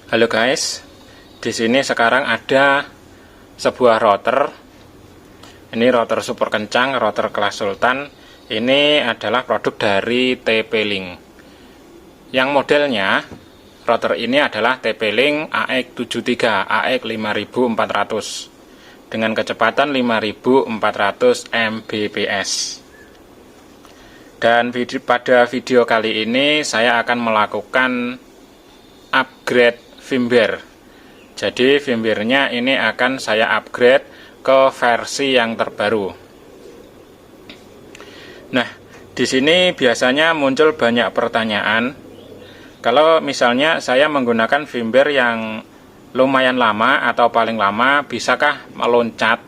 Halo guys, di sini sekarang ada sebuah router. Ini router super kencang, router kelas Sultan. Ini adalah produk dari TP-Link. Yang modelnya, router ini adalah TP-Link AX73, AX5400 dengan kecepatan 5400 Mbps. Dan pada video kali ini saya akan melakukan upgrade firmware. Jadi firmware-nya ini akan saya upgrade ke versi yang terbaru. Nah, di sini biasanya muncul banyak pertanyaan. Kalau misalnya saya menggunakan firmware yang lumayan lama atau paling lama, bisakah meloncat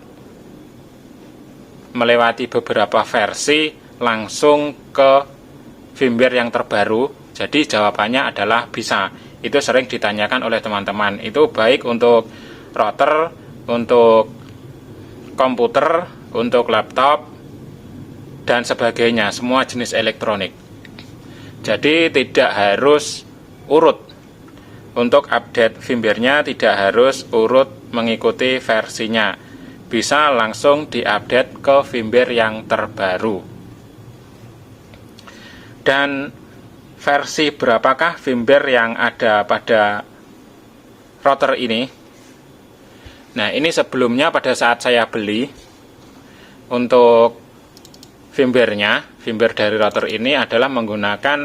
melewati beberapa versi langsung ke firmware yang terbaru? Jadi jawabannya adalah bisa. Itu sering ditanyakan oleh teman-teman. Itu baik untuk router, untuk komputer, untuk laptop, dan sebagainya, semua jenis elektronik. Jadi tidak harus urut. Untuk update firmware-nya tidak harus urut mengikuti versinya. Bisa langsung diupdate ke firmware yang terbaru. Dan versi berapakah firmware yang ada pada router ini? Nah, ini sebelumnya pada saat saya beli, untuk firmware-nya, firmware dari router ini adalah menggunakan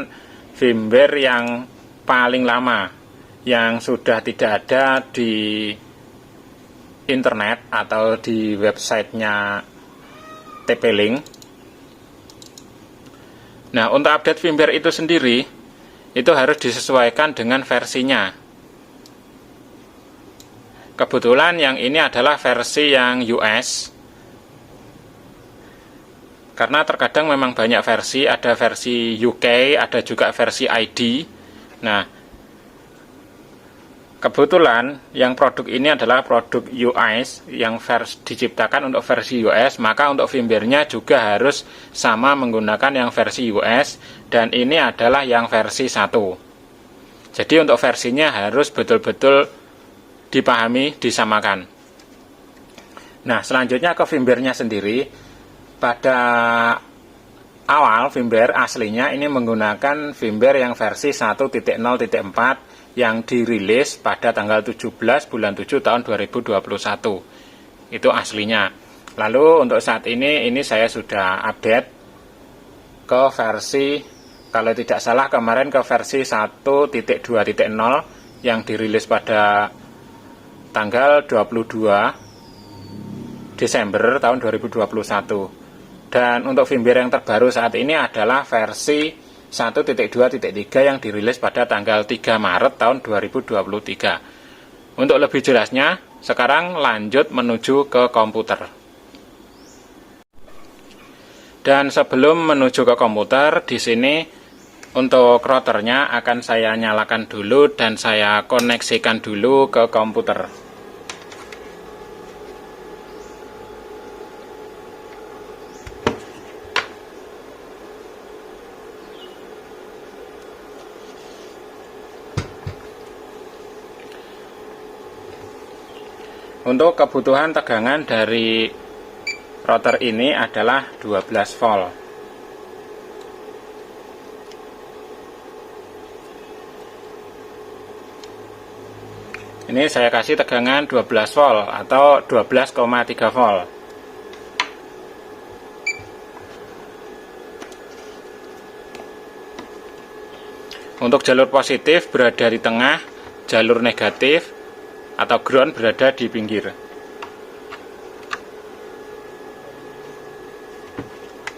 firmware yang paling lama, yang sudah tidak ada di internet atau di websitenya TP-Link. Nah, untuk update firmware itu sendiri, itu harus disesuaikan dengan versinya. Kebetulan yang ini adalah versi yang US. Karena terkadang memang banyak versi, ada versi UK, ada juga versi ID. Nah, kebetulan yang produk ini adalah produk US yang diciptakan untuk versi US, maka untuk firmware-nya juga harus sama menggunakan yang versi US, dan ini adalah yang versi 1. Jadi untuk versinya harus betul-betul dipahami, disamakan. Nah, selanjutnya ke firmware-nya sendiri. Pada awal firmware aslinya ini menggunakan firmware yang versi 1.0.4 yang dirilis pada tanggal 17 bulan 7 tahun 2021. Itu aslinya. Lalu untuk saat ini saya sudah update ke versi, kalau tidak salah kemarin ke versi 1.2.0 yang dirilis pada tanggal 22 Desember tahun 2021. Dan untuk firmware yang terbaru saat ini adalah versi 1.2.3 yang dirilis pada tanggal 3 Maret tahun 2023. Untuk lebih jelasnya, sekarang lanjut menuju ke komputer. Dan sebelum menuju ke komputer, di sini untuk routernya akan saya nyalakan dulu dan saya koneksikan dulu ke komputer. Untuk kebutuhan tegangan dari router ini adalah 12 volt. Ini saya kasih tegangan 12 volt atau 12,3 volt. Untuk jalur positif berada di tengah, jalur negatif atau ground berada di pinggir.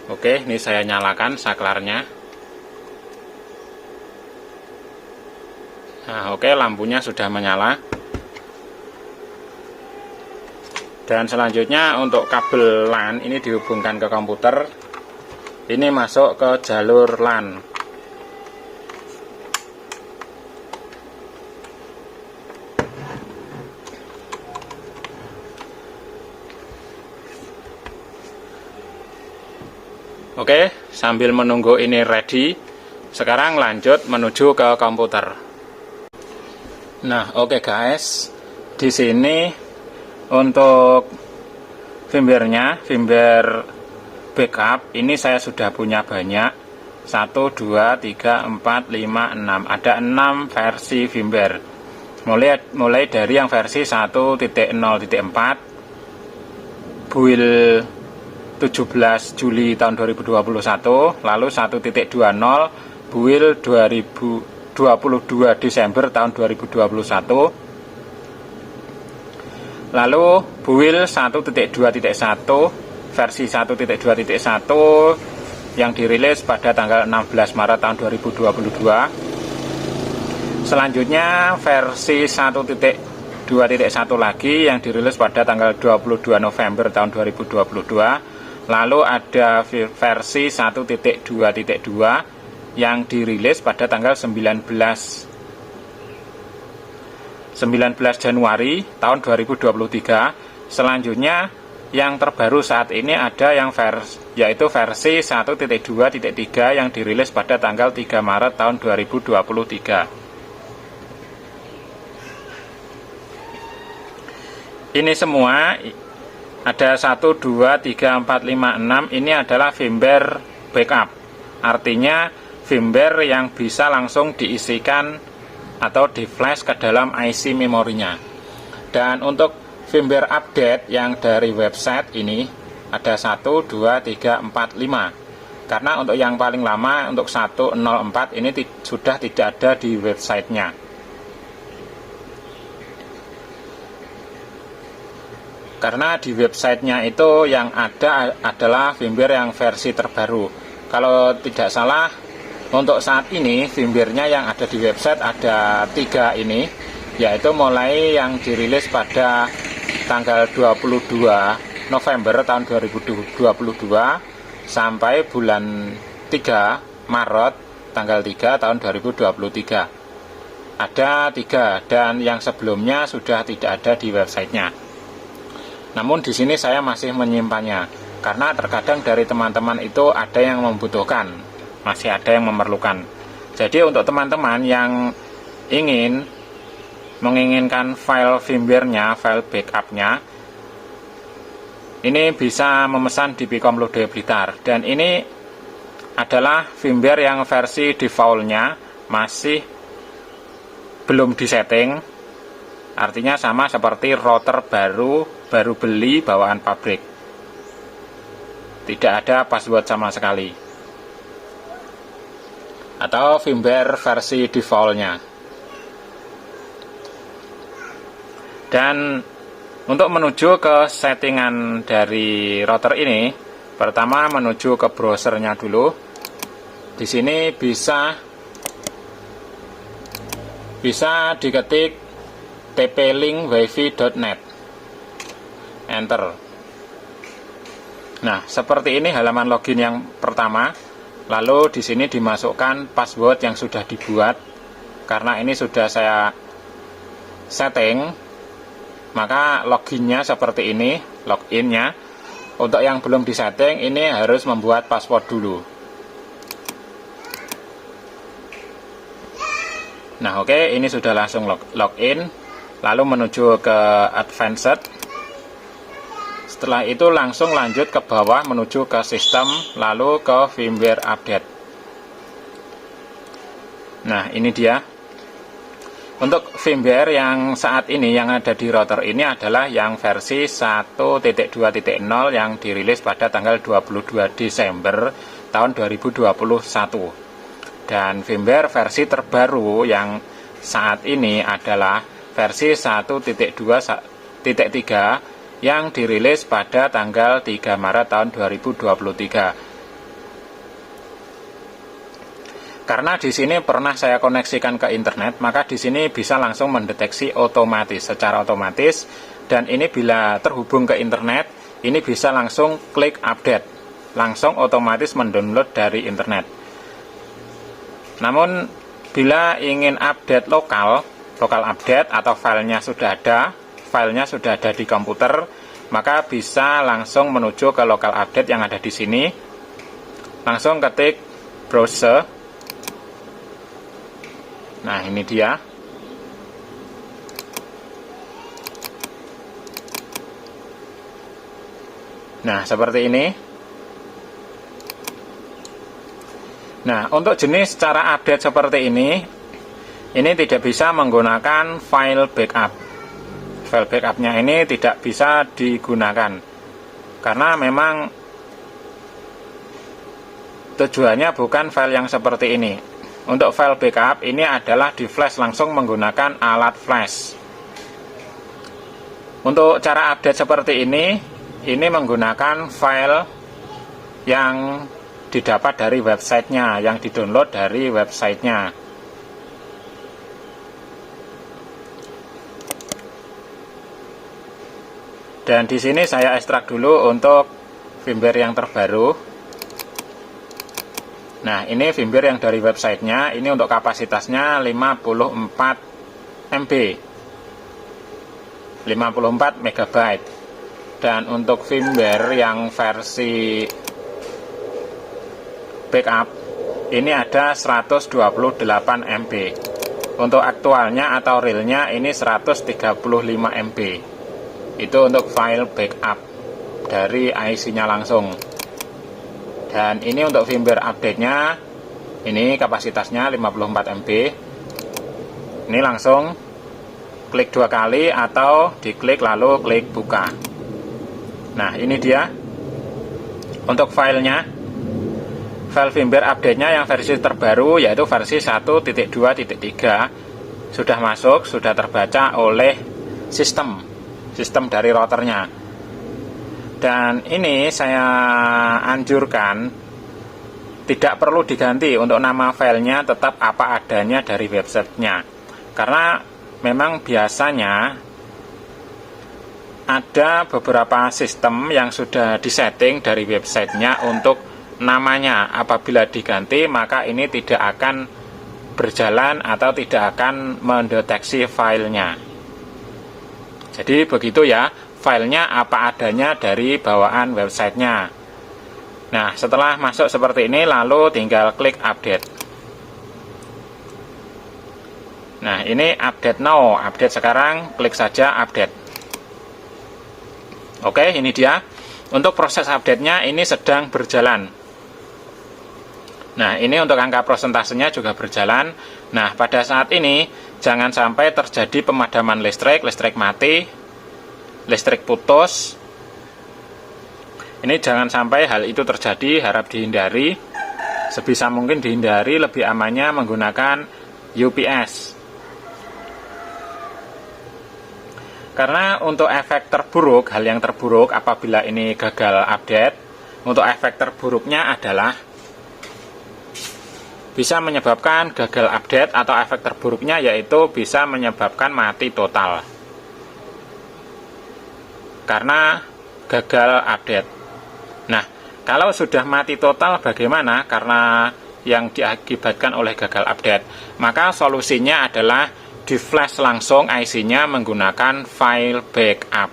Oke, ini saya nyalakan saklarnya. Nah, oke, lampunya sudah menyala. Dan selanjutnya untuk kabel LAN ini dihubungkan ke komputer. Ini masuk ke jalur LAN. Oke, sambil menunggu ini ready, sekarang lanjut menuju ke komputer. Nah, oke guys. Di sini untuk firmware-nya, firmware backup ini saya sudah punya banyak. 1 2 3 4 5 6. Ada 6 versi firmware. Mulai dari yang versi 1.0.4 build 17 Juli tahun 2021, lalu 1.20 build 2022 Desember tahun 2021, lalu build 1.2.1 versi 1.2.1 yang dirilis pada tanggal 16 Maret tahun 2022. Selanjutnya versi 1.2.1 lagi yang dirilis pada tanggal 22 November tahun 2022. Lalu ada versi 1.2.2 yang dirilis pada tanggal 19 Januari tahun 2023. Selanjutnya yang terbaru saat ini ada yang yaitu versi 1.2.3 yang dirilis pada tanggal 3 Maret tahun 2023. Ini semua ada 1, 2, 3, 4, 5, 6. Ini adalah firmware backup. Artinya firmware yang bisa langsung diisikan atau di flash ke dalam IC memorinya. Dan untuk firmware update yang dari website ini ada 1, 2, 3, 4, 5. Karena untuk yang paling lama untuk 1.0.4 ini sudah tidak ada di websitenya. Karena di websitenya itu yang ada adalah firmware yang versi terbaru. Kalau tidak salah untuk saat ini firmware-nya yang ada di website ada 3 ini, yaitu mulai yang dirilis pada tanggal 22 November tahun 2022 sampai bulan 3 Maret tanggal 3 tahun 2023. Ada 3 dan yang sebelumnya sudah tidak ada di websitenya. Namun di sini saya masih menyimpannya karena terkadang dari teman-teman itu ada yang membutuhkan, masih ada yang memerlukan. Jadi untuk teman-teman yang menginginkan file firmware-nya, file backup-nya, ini bisa memesan di Bicom Lode Blitar. Dan ini adalah firmware yang versi default-nya masih belum disetting. Artinya sama seperti router baru beli bawaan pabrik. Tidak ada password sama sekali. Atau firmware versi default-nya. Dan untuk menuju ke settingan dari router ini, pertama menuju ke browsernya dulu. Di sini bisa diketik tplink.wifi.net. Enter. Nah, seperti ini halaman login yang pertama. Lalu di sini dimasukkan password yang sudah dibuat. Karena ini sudah saya setting, maka loginnya seperti ini, loginnya. Untuk yang belum disetting, ini harus membuat password dulu. Nah, oke, ini sudah langsung login. Lalu menuju ke advanced. Setelah itu langsung lanjut ke bawah menuju ke sistem, lalu ke firmware update. Nah, ini dia. Untuk firmware yang saat ini yang ada di router ini adalah yang versi 1.2.0 yang dirilis pada tanggal 22 Desember tahun 2021. Dan firmware versi terbaru yang saat ini adalah versi 1.2.3 yang dirilis pada tanggal 3 Maret tahun 2023. Karena di sini pernah saya koneksikan ke internet, maka di sini bisa langsung mendeteksi secara otomatis, dan ini bila terhubung ke internet, ini bisa langsung klik update, langsung otomatis mendownload dari internet. Namun bila ingin update lokal update atau filenya sudah ada di komputer, maka bisa langsung menuju ke lokal update yang ada di sini. Langsung ketik browser. Nah, ini dia. Nah, seperti ini. Nah, untuk jenis cara update seperti ini tidak bisa menggunakan file backup. File backupnya ini tidak bisa digunakan karena memang tujuannya bukan file yang seperti ini. Untuk file backup ini adalah di flash langsung menggunakan alat flash. Untuk cara update seperti ini menggunakan file yang didapat dari websitenya, yang didownload dari websitenya. Dan di sini saya ekstrak dulu untuk firmware yang terbaru. Nah, ini firmware yang dari websitenya. Ini untuk kapasitasnya 54 MB, 54 MB. Dan untuk firmware yang versi backup ini ada 128 MB. Untuk aktualnya atau realnya ini 135 MB. Itu untuk file backup dari IC-nya langsung. Dan ini untuk firmware update-nya, ini kapasitasnya 54 MB. Ini langsung klik 2 kali atau diklik lalu klik buka. Nah, ini dia untuk filenya. File firmware update-nya yang versi terbaru yaitu versi 1.2.3 sudah masuk, sudah terbaca oleh sistem dari routernya. Dan ini saya anjurkan tidak perlu diganti, untuk nama filenya tetap apa adanya dari websitenya, karena memang biasanya ada beberapa sistem yang sudah disetting dari websitenya untuk namanya. Apabila diganti maka ini tidak akan berjalan atau tidak akan mendeteksi filenya. Jadi begitu ya, filenya apa adanya dari bawaan websitenya. Nah, setelah masuk seperti ini lalu tinggal klik update. Nah, ini update now, update sekarang, klik saja update. Oke, ini dia. Untuk proses update-nya ini sedang berjalan. Nah, ini untuk angka prosentasenya juga berjalan. Nah, pada saat ini jangan sampai terjadi pemadaman listrik mati, listrik putus. Ini jangan sampai hal itu terjadi, harap dihindari. Sebisa mungkin dihindari, lebih amannya menggunakan UPS. Karena untuk efek terburuk, hal yang terburuk apabila ini gagal update, untuk efek terburuknya adalah bisa menyebabkan gagal update, atau efek terburuknya yaitu bisa menyebabkan mati total karena gagal update. Nah, kalau sudah mati total bagaimana karena yang diakibatkan oleh gagal update? Maka solusinya adalah di flash langsung IC-nya menggunakan file backup.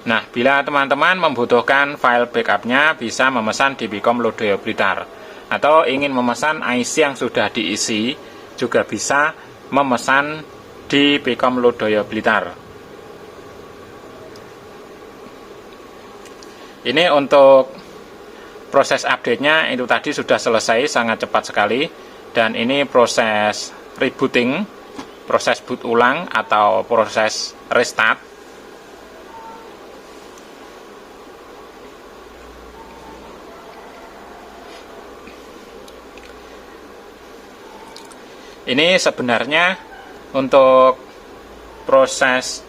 Nah, bila teman-teman membutuhkan file backup-nya, bisa memesan di Bicom Lodaya Blitar. Atau ingin memesan IC yang sudah diisi, juga bisa memesan di Bicom Lodaya Blitar. Ini untuk proses update-nya itu tadi sudah selesai, sangat cepat sekali. Dan ini proses rebooting, proses boot ulang atau proses restart. Ini sebenarnya untuk proses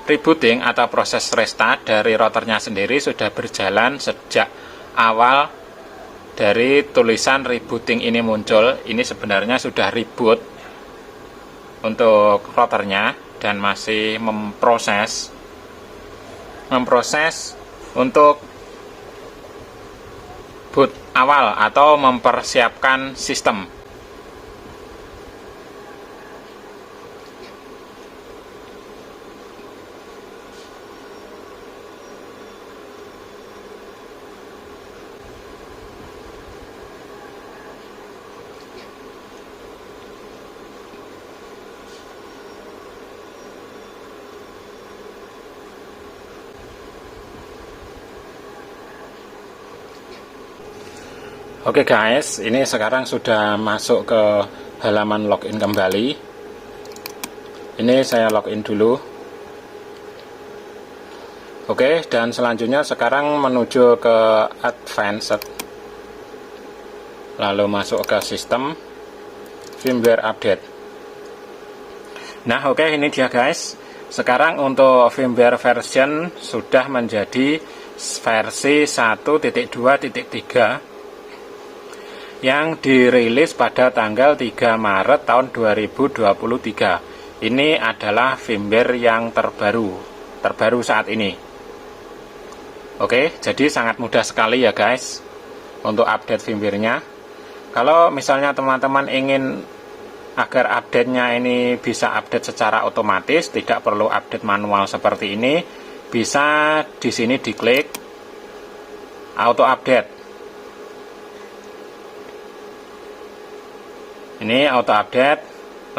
rebooting atau proses restart dari routernya sendiri sudah berjalan sejak awal dari tulisan rebooting ini muncul. Ini sebenarnya sudah reboot untuk routernya dan masih memproses untuk boot awal atau mempersiapkan sistem. Oke guys, ini sekarang sudah masuk ke halaman login kembali. Ini saya login dulu. Oke, dan selanjutnya sekarang menuju ke Advanced. Lalu masuk ke sistem firmware update. Nah, oke, ini dia guys. Sekarang untuk firmware version sudah menjadi versi 1.2.3 yang dirilis pada tanggal 3 Maret tahun 2023. Ini adalah firmware yang terbaru saat ini. Oke, jadi sangat mudah sekali ya guys untuk update firmware-nya. Kalau misalnya teman-teman ingin agar update-nya ini bisa update secara otomatis, tidak perlu update manual seperti ini, bisa di sini diklik auto update. Ini auto update.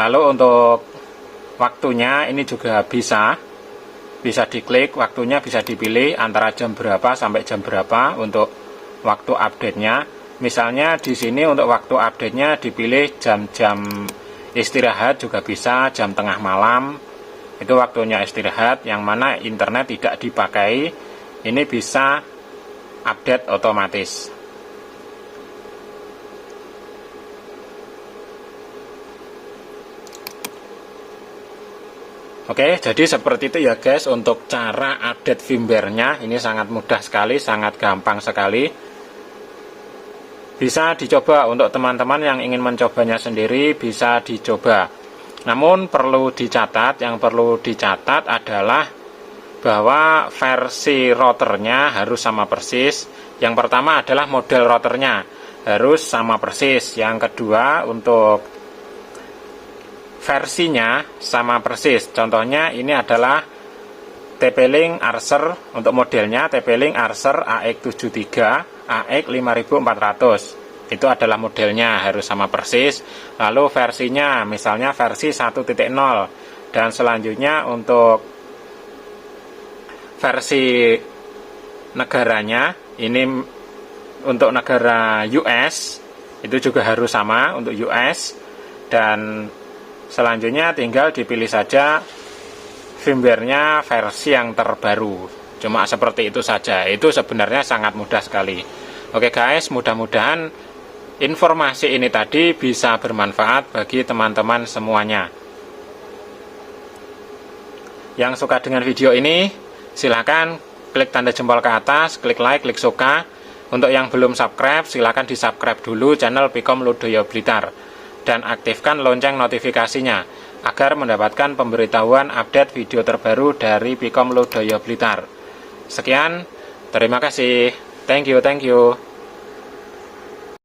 Lalu untuk waktunya ini juga bisa diklik, waktunya bisa dipilih antara jam berapa sampai jam berapa untuk waktu update-nya. Misalnya di sini untuk waktu update-nya dipilih jam-jam istirahat juga bisa, jam tengah malam itu waktunya istirahat, yang mana internet tidak dipakai, ini bisa update otomatis. Oke, jadi seperti itu ya guys untuk cara update firmware-nya. Ini sangat mudah sekali, sangat gampang sekali. Bisa dicoba untuk teman-teman yang ingin mencobanya sendiri, bisa dicoba. Namun yang perlu dicatat adalah bahwa versi routernya harus sama persis. Yang pertama adalah model routernya harus sama persis. Yang kedua untuk versinya sama persis. Contohnya ini adalah TP-Link Archer, untuk modelnya TP-Link Archer AX73 AX5400. Itu adalah modelnya harus sama persis. Lalu versinya misalnya versi 1.0, dan selanjutnya untuk versi negaranya ini untuk negara US itu juga harus sama untuk US, dan selanjutnya tinggal dipilih saja firmware-nya versi yang terbaru. Cuma seperti itu saja. Itu sebenarnya sangat mudah sekali. Oke guys, mudah-mudahan informasi ini tadi bisa bermanfaat bagi teman-teman semuanya. Yang suka dengan video ini, silakan klik tanda jempol ke atas, klik like, klik suka. Untuk yang belum subscribe, silakan di subscribe dulu channel Pikom Ludoyo Blitar dan aktifkan lonceng notifikasinya agar mendapatkan pemberitahuan update video terbaru dari Pikom Ludoyo Blitar. Sekian, terima kasih. Thank you.